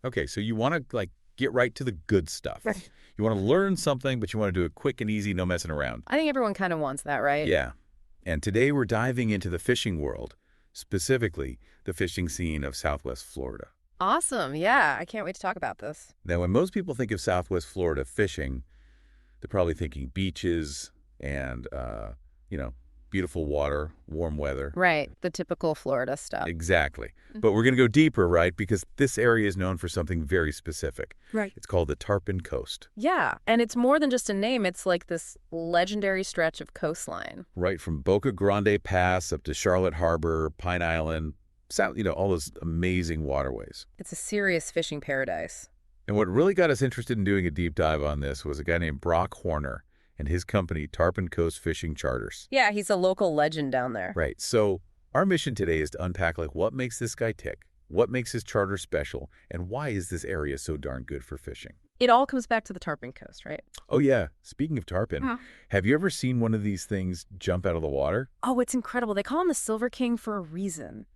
Okay, so you want to get right to the good stuff. Right. You want to learn something, but you want to do it quick and easy, no messing around. I think everyone kind of wants that, right? Yeah. And today we're diving into the fishing world, specifically the fishing scene of Southwest Florida. Awesome. Yeah, I can't wait to talk about this. Now, when most people think of Southwest Florida fishing, they're probably thinking beaches and, beautiful water, warm weather. Right. The typical Florida stuff. Exactly. But we're going to go deeper, right? Because this area is known for something very specific. Right. It's called the Tarpon Coast. Yeah, and it's more than just a name. It's like this legendary stretch of coastline. Right from Boca Grande Pass up to Charlotte Harbor, Pine Island, South, all those amazing waterways. It's a serious fishing paradise. And what really got us interested in doing a deep dive on this was a guy named Brock Horner and his company, Tarpon Coast Fishing Charters. Yeah, he's a local legend down there. Right. So our mission today is to unpack what makes this guy tick, what makes his charter special, and why is this area so darn good for fishing? It all comes back to the Tarpon Coast, right? Oh, yeah. Speaking of tarpon, have you ever seen one of these things jump out of the water? Oh, it's incredible. They call him the Silver King for a reason.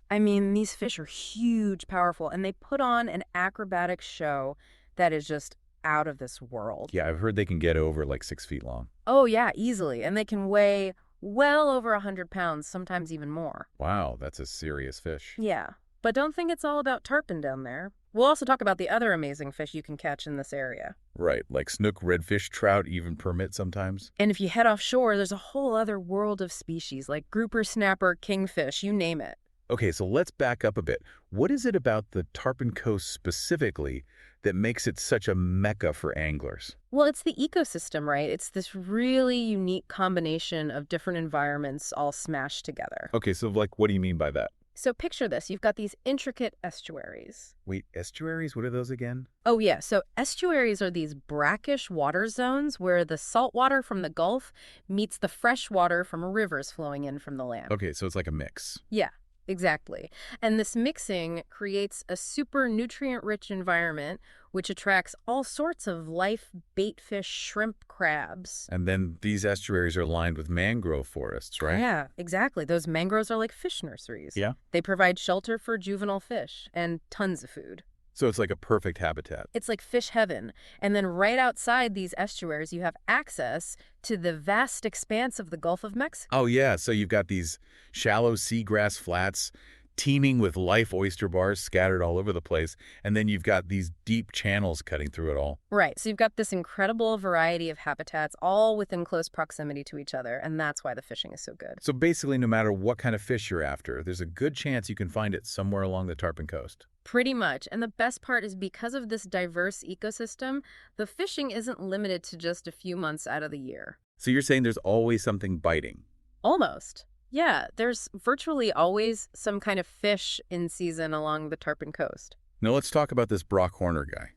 I mean, these fish are huge, powerful, and they put on an acrobatic show that is just out of this world. Yeah, I've heard they can get over 6 feet long. Oh, yeah, easily. And they can weigh well over 100 pounds, sometimes even more. Wow, that's a serious fish. Yeah, but don't think it's all about tarpon down there. We'll also talk about the other amazing fish you can catch in this area. Right, like snook, redfish, trout even permit sometimes. And if you head offshore, there's a whole other world of species like grouper, snapper, kingfish, you name it. Okay, so let's back up a bit. What is it about the Tarpon Coast specifically that makes it such a mecca for anglers? Well, it's the ecosystem, right? It's this really unique combination of different environments all smashed together. Okay, so what do you mean by that? So picture this. You've got these intricate estuaries. Wait, estuaries? What are those again? Oh, yeah. So estuaries are these brackish water zones where the salt water from the Gulf meets the fresh water from rivers flowing in from the land. Okay, so it's like a mix. Yeah. Exactly. And this mixing creates a super nutrient-rich environment which attracts all sorts of life, baitfish, shrimp, crabs. And then these estuaries are lined with mangrove forests, right? Yeah, exactly. Those mangroves are like fish nurseries. Yeah. They provide shelter for juvenile fish and tons of food. So it's like a perfect habitat. It's like fish heaven. And then right outside these estuaries, you have access to the vast expanse of the Gulf of Mexico. Oh, yeah. So you've got these shallow seagrass flats teeming with life oyster bars scattered all over the place. And then you've got these deep channels cutting through it all. Right. So you've got this incredible variety of habitats all within close proximity to each other. And that's why the fishing is so good. So basically, no matter what kind of fish you're after, there's a good chance you can find it somewhere along the Tarpon Coast. Pretty much. And the best part is because of this diverse ecosystem, the fishing isn't limited to just a few months out of the year. So you're saying there's always something biting? Almost. Yeah, there's virtually always some kind of fish in season along the Tarpon Coast. Now let's talk about this Brock Horner guy.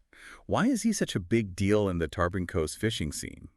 Why is he such a big deal in the Tarpon Coast fishing scene?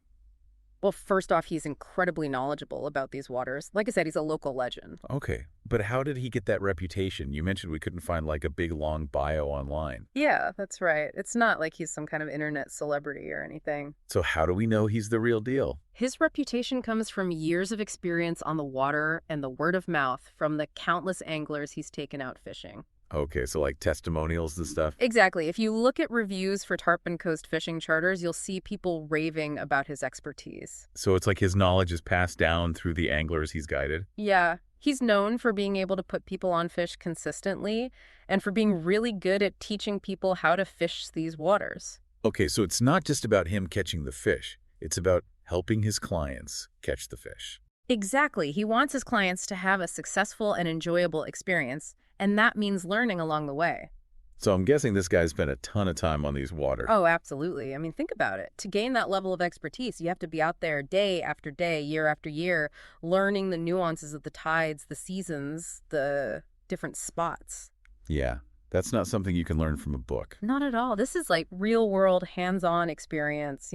Well, first off, he's incredibly knowledgeable about these waters. Like I said, he's a local legend. Okay, but how did he get that reputation? You mentioned we couldn't find a big long bio online. Yeah, that's right. It's not like he's some kind of internet celebrity or anything. So how do we know he's the real deal? His reputation comes from years of experience on the water and the word of mouth from the countless anglers he's taken out fishing. Okay, so testimonials and stuff? Exactly. If you look at reviews for Tarpon Coast fishing charters, you'll see people raving about his expertise. So it's like his knowledge is passed down through the anglers he's guided? Yeah. He's known for being able to put people on fish consistently and for being really good at teaching people how to fish these waters. Okay, so it's not just about him catching the fish. It's about helping his clients catch the fish. Exactly. He wants his clients to have a successful and enjoyable experience, and that means learning along the way. So I'm guessing this guy spent a ton of time on these waters. Oh, absolutely. I mean, think about it. To gain that level of expertise, you have to be out there day after day, year after year, learning the nuances of the tides, the seasons, the different spots. Yeah, that's not something you can learn from a book. Not at all. This is like real-world, hands-on experience,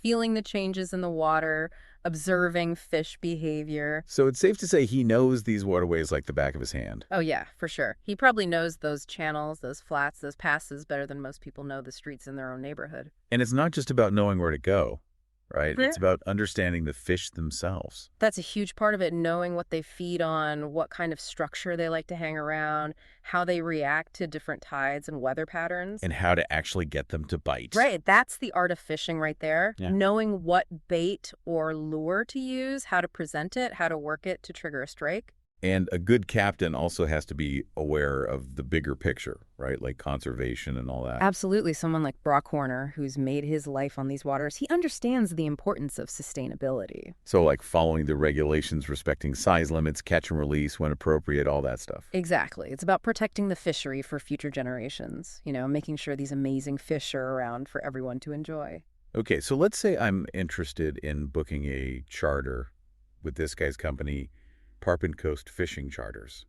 feeling the changes in the water, observing fish behavior. So it's safe to say he knows these waterways like the back of his hand. Oh, yeah, for sure. He probably knows those channels, those flats, those passes better than most people know the streets in their own neighborhood. And it's not just about knowing where to go. right? It's about understanding the fish themselves That's a huge part of it, knowing what they feed on, what kind of structure they like to hang around, how they react to different tides and weather patterns. and how to actually get them to bite. Right, that's the art of fishing right there. Yeah. Knowing what bait or lure to use, how to present it, how to work it to trigger a strike. And a good captain also has to be aware of the bigger picture, right? Like conservation and all that. Absolutely, someone like Brock Horner, who's made his life on these waters, he understands the importance of sustainability. So like following the regulations, respecting size limits, catch and release when appropriate, all that stuff. Exactly. It's about protecting the fishery for future generations, making sure these amazing fish are around for everyone to enjoy. Okay, so let's say I'm interested in booking a charter with this guy's company, Tarpon Coast Fishing Charters.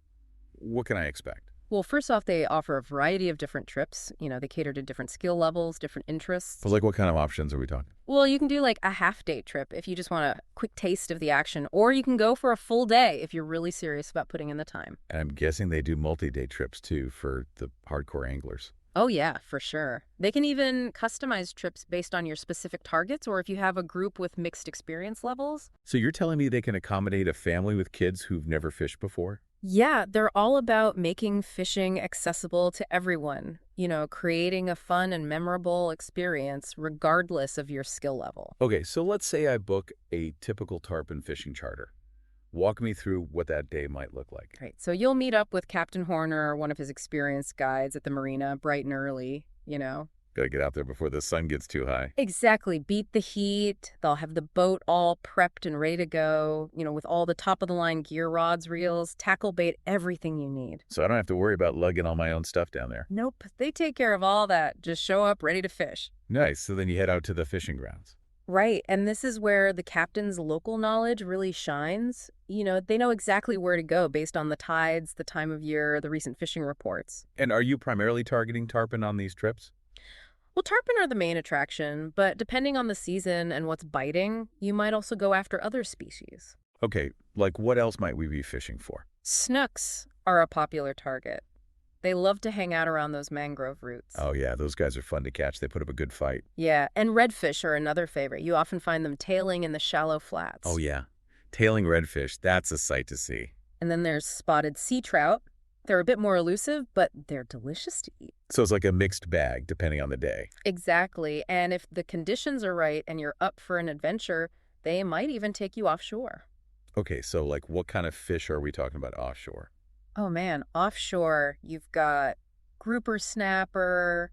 What can I expect? Well, first off, they offer a variety of different trips. They cater to different skill levels, different interests. But like what kind of options are we talking? Well, you can do like a half-day trip if you just want a quick taste of the action, or you can go for a full day if you're really serious about putting in the time. And I'm guessing they do multi-day trips too for the hardcore anglers. Oh, yeah, for sure. They can even customize trips based on your specific targets or if you have a group with mixed experience levels. So you're telling me they can accommodate a family with kids who've never fished before? Yeah, they're all about making fishing accessible to everyone, creating a fun and memorable experience regardless of your skill level. Okay, so let's say I book a typical tarpon fishing charter. Walk me through what that day might look like. Right. So you'll meet up with Captain Horner, one of his experienced guides at the marina, bright and early. Gotta get out there before the sun gets too high. Exactly. Beat the heat. They'll have the boat all prepped and ready to go, with all the top of the line gear rods, reels, tackle bait, everything you need. So I don't have to worry about lugging all my own stuff down there. Nope. They take care of all that. Just show up ready to fish. Nice. So then you head out to the fishing grounds. Right. And this is where the captain's local knowledge really shines. They know exactly where to go based on the tides, the time of year, the recent fishing reports. And are you primarily targeting tarpon on these trips? Well, tarpon are the main attraction, but depending on the season and what's biting, you might also go after other species. Okay, like what else might we be fishing for? Snooks are a popular target. They love to hang out around those mangrove roots. Oh yeah, those guys are fun to catch. They put up a good fight. Yeah, and redfish are another favorite. You often find them tailing in the shallow flats. Oh yeah, tailing redfish, that's a sight to see. And then there's spotted sea trout. They're a bit more elusive, but they're delicious to eat. So it's like a mixed bag depending on the day. Exactly. And if the conditions are right and you're up for an adventure, they might even take you offshore. Okay, so like what kind of fish are we talking about offshore? Oh man, offshore, you've got grouper snapper,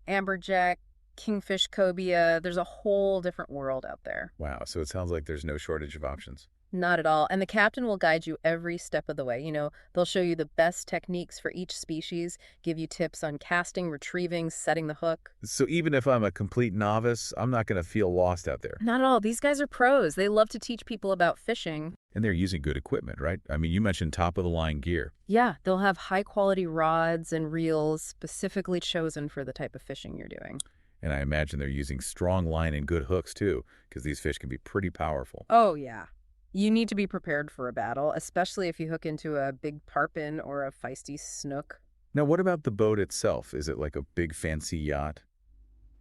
amberjack, kingfish cobia. There's a whole different world out there. Wow, so it sounds like there's no shortage of options. Not at all. And the captain will guide you every step of the way. They'll show you the best techniques for each species, give you tips on casting, retrieving, setting the hook. So even if I'm a complete novice, I'm not going to feel lost out there. Not at all. These guys are pros. They love to teach people about fishing. And they're using good equipment, right? I mean, you mentioned top-of-the-line gear. Yeah, they'll have high-quality rods and reels specifically chosen for the type of fishing you're doing. And I imagine they're using strong line and good hooks, too, because these fish can be pretty powerful. Oh, yeah. You need to be prepared for a battle, especially if you hook into a big tarpon or a feisty snook. Now, what about the boat itself? Is it like a big fancy yacht?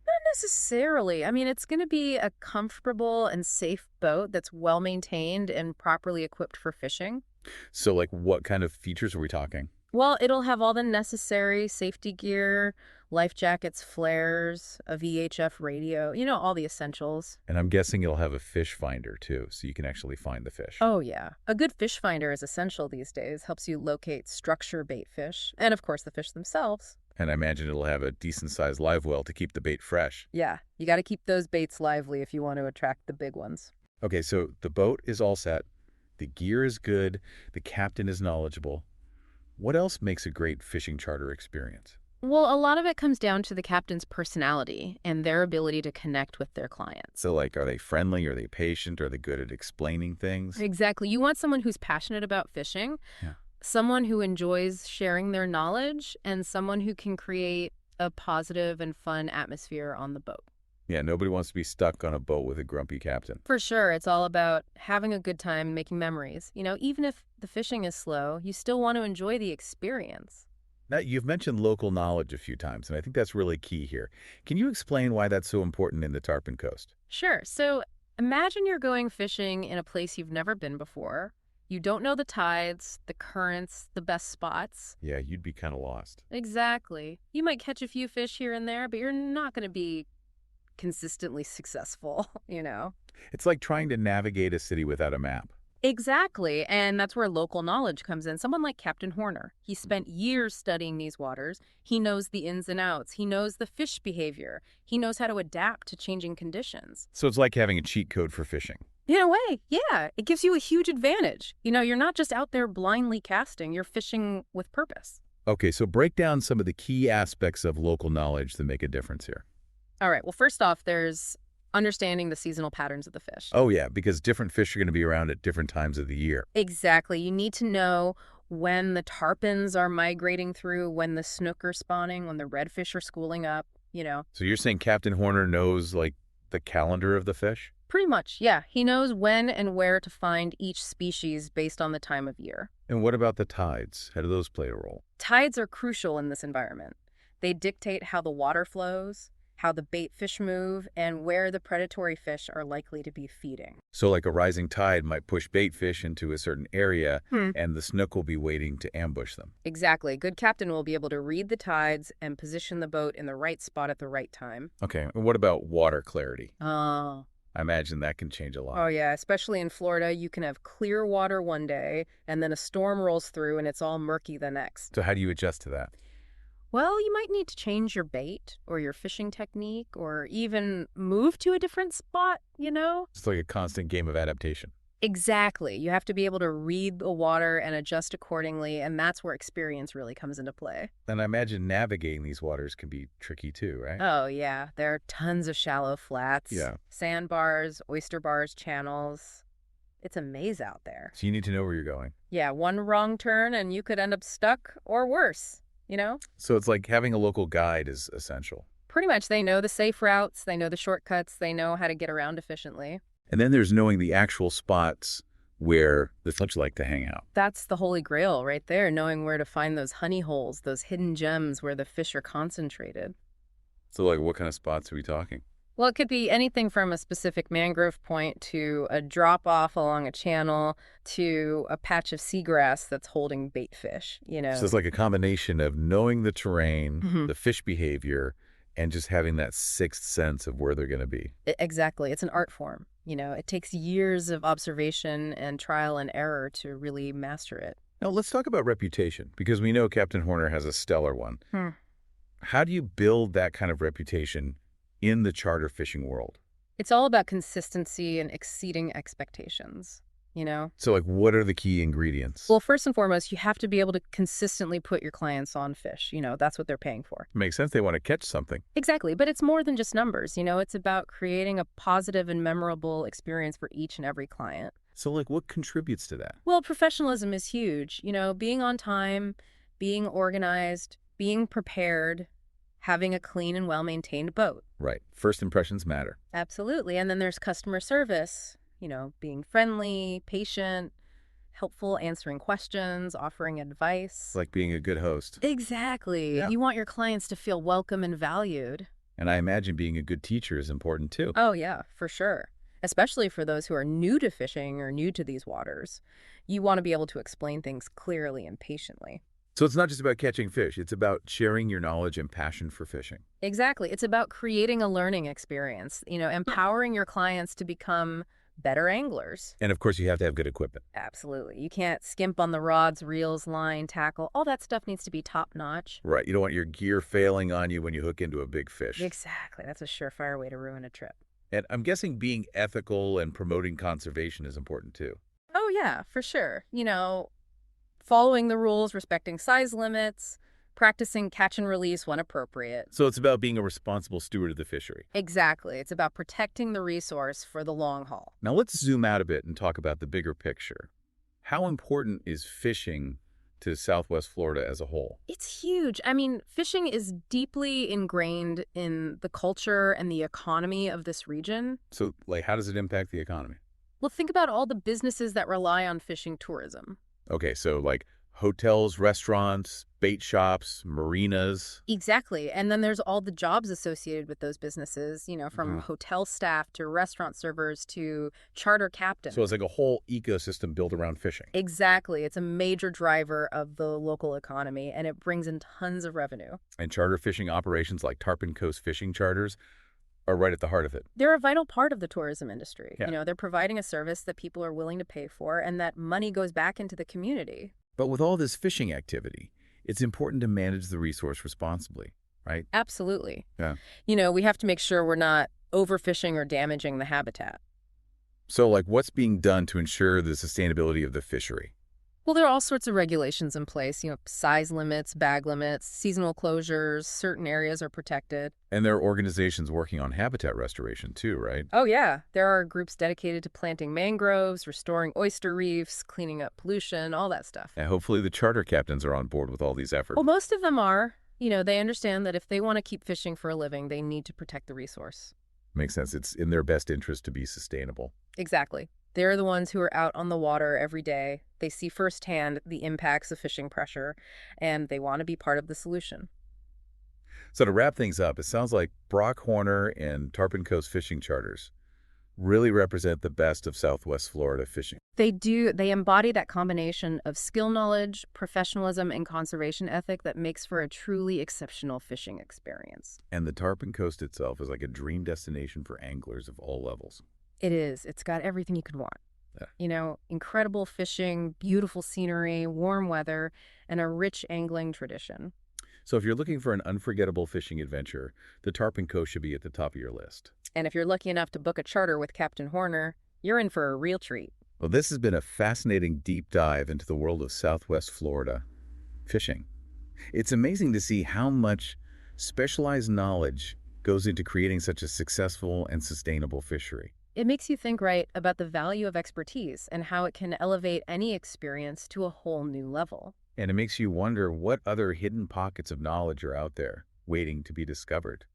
Not necessarily. I mean, it's going to be a comfortable and safe boat that's well maintained and properly equipped for fishing. So, like, what kind of features are we talking? Well, it'll have all the necessary safety gear, life jackets, flares, a VHF radio, all the essentials. And I'm guessing it'll have a fish finder, too, so you can actually find the fish. Oh, yeah. A good fish finder is essential these days. Helps you locate structure bait fish, and of course the fish themselves. And I imagine it'll have a decent-sized live well to keep the bait fresh. Yeah, you got to keep those baits lively if you want to attract the big ones. Okay, so the boat is all set. The gear is good. The captain is knowledgeable. What else makes a great fishing charter experience? Well, a lot of it comes down to the captain's personality and their ability to connect with their clients. So, like, are they friendly? Are they patient? Are they good at explaining things? Exactly. You want someone who's passionate about fishing, Yeah. someone who enjoys sharing their knowledge, and someone who can create a positive and fun atmosphere on the boat. Yeah, nobody wants to be stuck on a boat with a grumpy captain. For sure, it's all about having a good time, making memories. Even if the fishing is slow, you still want to enjoy the experience. Now, you've mentioned local knowledge a few times, and I think that's really key here. Can you explain why that's so important in the Tarpon Coast? Sure. So Imagine you're going fishing in a place you've never been before. You don't know the tides, the currents, the best spots. Yeah, you'd be kind of lost. Exactly. You might catch a few fish here and there, but you're not going to be consistently successful, you know? It's like trying to navigate a city without a map. Exactly, and that's where local knowledge comes in. Someone like Captain Horner, he spent years studying these waters. He knows the ins and outs. He knows the fish behavior. He knows how to adapt to changing conditions. So it's like having a cheat code for fishing. In a way, yeah, it gives you a huge advantage. You're not just out there blindly casting, you're fishing with purpose. Okay, so break down some of the key aspects of local knowledge that make a difference here. All right, well, first off, there's understanding the seasonal patterns of the fish. Oh, yeah, because different fish are going to be around at different times of the year. Exactly. You need to know when the tarpons are migrating through, when the snook are spawning, when the redfish are schooling up. So you're saying Captain Horner knows, like, the calendar of the fish? Pretty much, yeah. He knows when and where to find each species based on the time of year. And what about the tides? How do those play a role? Tides are crucial in this environment. They dictate how the water flows, how the bait fish move, and where the predatory fish are likely to be feeding. So like a rising tide might push bait fish into a certain area, and the snook will be waiting to ambush them. Exactly. Good captain will be able to read the tides and position the boat in the right spot at the right time. Okay, and what about water clarity? Oh. I imagine that can change a lot. Oh, yeah. Especially in Florida, you can have clear water one day, and then a storm rolls through, and it's all murky the next. So how do you adjust to that? Well, you might need to change your bait or your fishing technique or even move to a different spot. It's like a constant game of adaptation. Exactly. You have to be able to read the water and adjust accordingly, and that's where experience really comes into play. And I imagine navigating these waters can be tricky too, right? Oh, yeah. There are tons of shallow flats, Yeah. sandbars, oyster bars, channels. It's a maze out there. So you need to know where you're going. Yeah, one wrong turn and you could end up stuck or worse. So it's like having a local guide is essential. Pretty much, they know the safe routes, they know the shortcuts, they know how to get around efficiently. And then there's knowing the actual spots where the fish like to hang out. That's the holy grail right there, knowing where to find those honey holes, those hidden gems where the fish are concentrated. So like what kind of spots are we talking? Well, it could be anything from a specific mangrove point to a drop-off along a channel to a patch of seagrass that's holding bait fish. So it's like a combination of knowing the terrain, Mhm. the fish behavior, and just having that sixth sense of where they're going to be. Exactly. It's an art form. It takes years of observation and trial and error to really master it. Now let's talk about reputation, because we know Captain Horner has a stellar one. Hmm. How do you build that kind of reputation in the charter fishing world? It's all about consistency and exceeding expectations. So like what are the key ingredients? Well, first and foremost, you have to be able to consistently put your clients on fish. That's what they're paying for. Makes sense. They want to catch something. Exactly. But it's more than just numbers. It's about creating a positive and memorable experience for each and every client. So like what contributes to that? Well, professionalism is huge. Being on time, being organized, being prepared, having a clean and well-maintained boat. Right. First impressions matter. Absolutely. And then there's customer service. Being friendly, patient, helpful, answering questions, offering advice. It's like being a good host. Exactly. Yeah. You want your clients to feel welcome and valued. And I imagine being a good teacher is important too. Oh, yeah, for sure. Especially for those who are new to fishing or new to these waters. You want to be able to explain things clearly and patiently. So it's not just about catching fish. It's about sharing your knowledge and passion for fishing. Exactly. It's about creating a learning experience, empowering your clients to become better anglers. And of course, you have to have good equipment. Absolutely. You can't skimp on the rods, reels, line, tackle. All that stuff needs to be top-notch. Right. You don't want your gear failing on you when you hook into a big fish. Exactly. That's a surefire way to ruin a trip. And I'm guessing being ethical and promoting conservation is important too. Oh, yeah, for sure. Following the rules, respecting size limits, practicing catch and release when appropriate. So it's about being a responsible steward of the fishery. Exactly. It's about protecting the resource for the long haul. Now let's zoom out a bit and talk about the bigger picture. How important is fishing to Southwest Florida as a whole? It's huge. I mean, fishing is deeply ingrained in the culture and the economy of this region. So, like, how does it impact the economy? Well, think about all the businesses that rely on fishing tourism. Okay, so like hotels, restaurants, bait shops, marinas. Exactly. And then there's all the jobs associated with those businesses, from Mhm. hotel staff to restaurant servers to charter So it's captains. like a whole ecosystem built around fishing. Exactly. It's a major driver of the local economy, and it brings in tons of revenue. And charter fishing operations like Tarpon Coast fishing charters are right at the heart of it. They're a vital part of the tourism industry. Yeah. They're providing a service that people are willing to pay for, and that money goes back into the community. But with all this fishing activity, it's important to manage the resource responsibly, right? Absolutely. Yeah. We have to make sure we're not overfishing or damaging the habitat. So, like, what's being done to ensure the sustainability of the fishery? Well, there are all sorts of regulations in place, size limits, bag limits, seasonal closures, certain areas are protected. And there are organizations working on habitat restoration too, right? Oh, yeah. There are groups dedicated to planting mangroves, restoring oyster reefs, cleaning up pollution, all that stuff. And hopefully the charter captains are on board with all these efforts. Well, most of them are. They understand that if they want to keep fishing for a living, they need to protect the resource. Makes sense. It's in their best interest to be sustainable. Exactly. They're the ones who are out on the water every day. They see firsthand the impacts of fishing pressure, and they want to be part of the solution. So to wrap things up, it sounds like Brock Horner and Tarpon Coast fishing charters really represent the best of Southwest Florida fishing. They do. They embody that combination of skill knowledge, professionalism, and conservation ethic that makes for a truly exceptional fishing experience. And the Tarpon Coast itself is like a dream destination for anglers of all levels. It is. It's got everything you could want. Yeah. Incredible fishing, beautiful scenery, warm weather, and a rich angling tradition. So if you're looking for an unforgettable fishing adventure, the Tarpon Coast should be at the top of your list. And if you're lucky enough to book a charter with Captain Horner, you're in for a real treat. Well, this has been a fascinating deep dive into the world of Southwest Florida fishing. It's amazing to see how much specialized knowledge goes into creating such a successful and sustainable fishery. It makes you think, right, about the value of expertise and how it can elevate any experience to a whole new level. And it makes you wonder what other hidden pockets of knowledge are out there waiting to be discovered.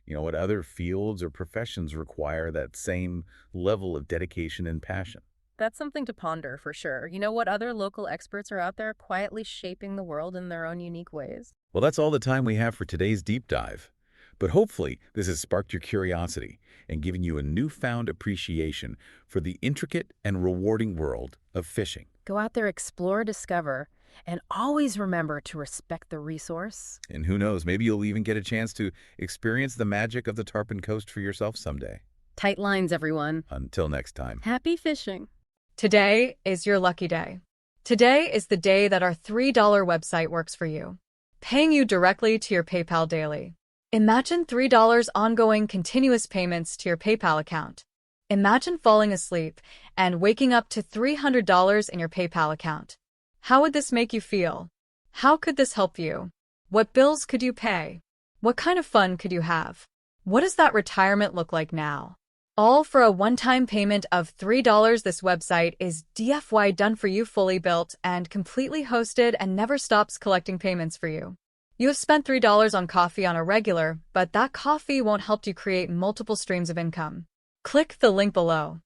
What other fields or professions require that same level of dedication and passion. That's something to ponder for sure. What other local experts are out there quietly shaping the world in their own unique ways? Well, that's all the time we have for today's deep dive. But hopefully, this has sparked your curiosity and given you a newfound appreciation for the intricate and rewarding world of fishing. Go out there, explore, discover, and always remember to respect the resource. And who knows, maybe you'll even get a chance to experience the magic of the Tarpon Coast for yourself someday. Tight lines, everyone. Until next time. Happy fishing. Today is your lucky day. Today is the day that our $3 website works for you, paying you directly to your PayPal daily. Imagine $3 ongoing continuous payments to your PayPal account. Imagine falling asleep and waking up to $300 in your PayPal account. How would this make you feel? How could this help you? What bills could you pay? What kind of fun could you have? What does that retirement look like now? All for a one-time payment of $3. This website is DFY done for you, fully built and completely hosted, and never stops collecting payments for you. You have spent $3 on coffee on a regular, but that coffee won't help you create multiple streams of income. Click the link below.